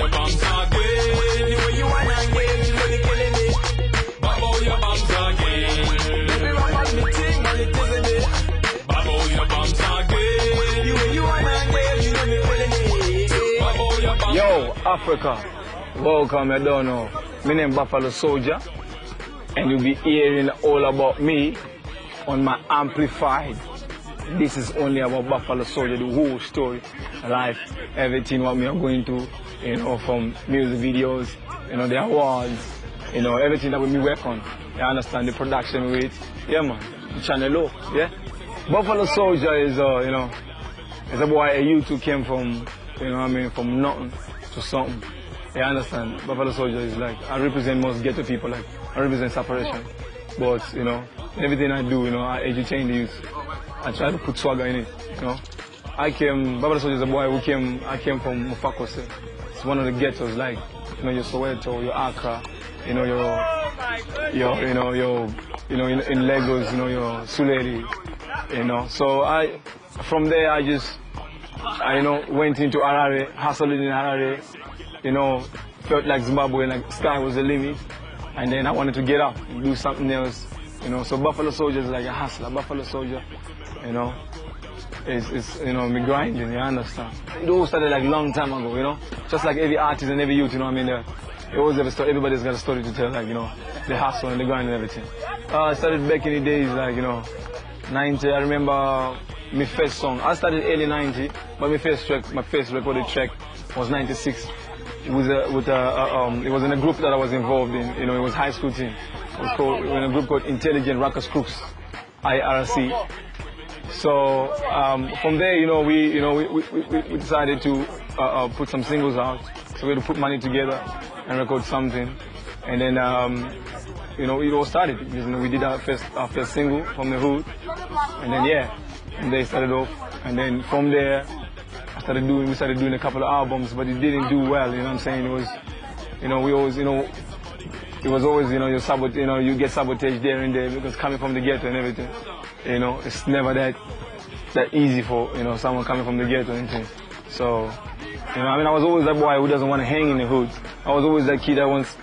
your bombs again. The way you wanna engage, you know you're killing me. Bubble your bombs again. Baby, rock on me ting, while it isn't it. Bubble your bombs again. The way you wanna engage, you know you're killing me. Bubble your bombs. Yo, Africa, welcome. I don't know. My name is Buffalo Souljah, and you'll be hearing all about me on my amplified. This is only about Buffalo Souljah, the whole story, life, everything what we are going to, you know, from music videos, you know, the awards, you know, everything that we work on. You understand the production with, yeah man, the channel low, yeah. Buffalo Souljah is, you know, is a boy, a youth who came from, you know what I mean, from nothing to something. You understand? Buffalo Souljah is like, I represent most ghetto people, like, I represent separation. But, you know, everything I do, you know, I educate the youth. I try to put swagger in it, you know. Buffalo Souljah is a boy I came from Mufakose. It's one of the ghettos, like, you know, your Soweto, your Accra, you know, in Lagos, you know, your Souljah, you know. So from there, I you know, went into Harare, hustled in Harare, you know, felt like Zimbabwean, like sky was the limit. And then I wanted to get up and do something else, you know. So Buffalo Souljah is like a hustler. Buffalo Souljah, you know, is you know, me grinding, you understand? It all started like long time ago, you know. Just like every artist and every youth, you know what I mean? They always have a story, everybody's got a story to tell, like, you know, the hustle and the grind and everything. I started back in the days, like, you know, 90, I remember my first song. I started early 90, but my first recorded track was 96. It was it was in a group that I was involved in. You know, it was high school team. It was in a group called Intelligent Ruckus Crooks, IRC. So from there, you know, we decided to put some singles out. So we had to put money together and record something, and then you know, it all started. You know, we did our first single from the hood, and then yeah, and they started off, and then from there. We started doing a couple of albums, but it didn't do well, you know what I'm saying? It was, you know, we always, you know, it was always, you know, you get sabotaged there and there because coming from the ghetto and everything, you know, it's never that easy for, you know, someone coming from the ghetto and things. So, you know, I mean, I was always that boy who doesn't want to hang in the hood. I was always that kid that wants,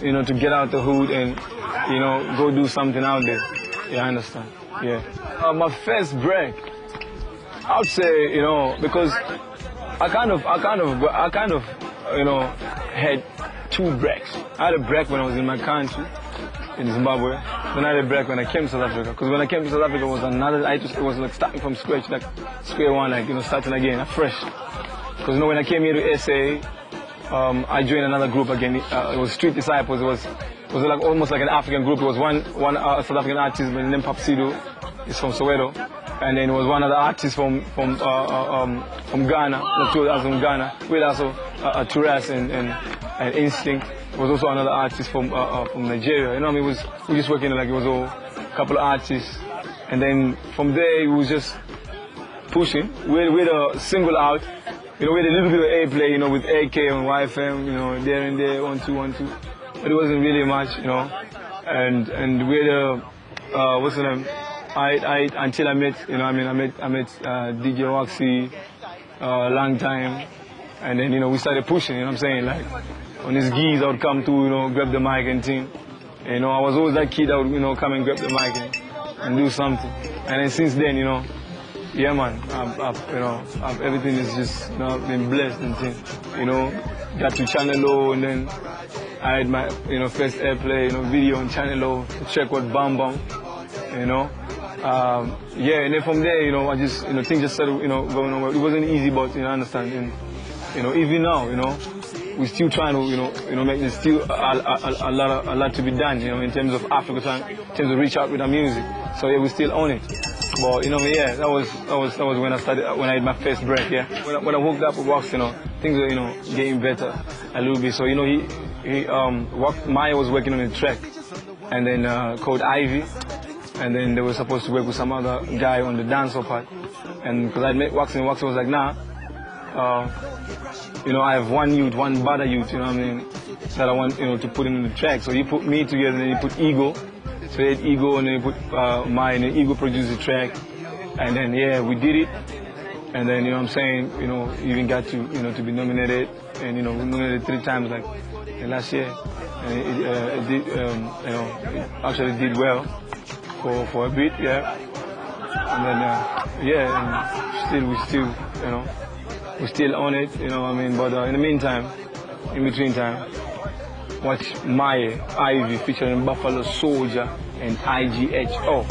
you know, to get out the hood and, you know, go do something out there. Yeah, I understand. Yeah. My first break, I would say, you know, because I kind of, you know, had two breaks. I had a break when I was in my country, in Zimbabwe. Then I had a break when I came to South Africa. Because when I came to South Africa, it was it was like starting from scratch, like square one, like, you know, starting again, afresh. Because, you know, when I came here to SA, I joined another group again. It was Street Disciples. It was like almost like an African group. It was one South African artist named Papsido. He's from Soweto. And then it was one other artist from Ghana, the two others from Ghana. We had also Turas and Instinct. There was also another artist from Nigeria. You know what I mean? We just working like it was all a couple of artists. And then from there, we was just pushing. We had a single out. You know, we had a little bit of airplay, you know, with AK and YFM, you know, there and there, 1 2 1 2. But it wasn't really much, you know. And we had what's the name? Until I met, you know, I met DJ Waxy, long time, and then, you know, we started pushing, you know what I'm saying, like, on his geese I would come to, you know, grab the mic and thing. You know, I was always that kid that would, you know, come and grab the mic and do something. And then since then, you know, yeah man, everything is just, you know, been blessed and thing. You know, got to Channel O, and then I had my, you know, first airplay, you know, video on Channel O to check what Bam Bam, you know. Yeah, and then from there, you know, I just, you know, things just started, you know, going on. It wasn't easy, but, you know, I understand. And, you know, even now, you know, we're still trying to, you know, make there's still a lot to be done, you know, in terms of Africa, in terms of reach out with our music. So yeah, we still own it. But, you know, yeah, that was when I started, when I had my first break, yeah. When I hooked up with Wax, you know, things are, you know, getting better a little bit. So, you know, Maya was working on a track, and then called Ivy. And then they were supposed to work with some other guy on the dancehall part. And because I met Wax, and Wax was like, nah, you know, I have one bada youth, you know what I mean, that I want, you know, to put in the track. So he put me together, and then he put Ego. So he had Ego, and then he put mine, and Ego produced the track. And then, yeah, we did it. And then, you know what I'm saying, you know, even got to, you know, to be nominated, and, you know, nominated 3 times, like, last year. And it did, you know, it actually did well for a bit, yeah. And then, yeah, and we still, you know, we're still on it, you know what I mean? But in the meantime, in between time, watch my Ivy featuring Buffalo Souljah and IGHO.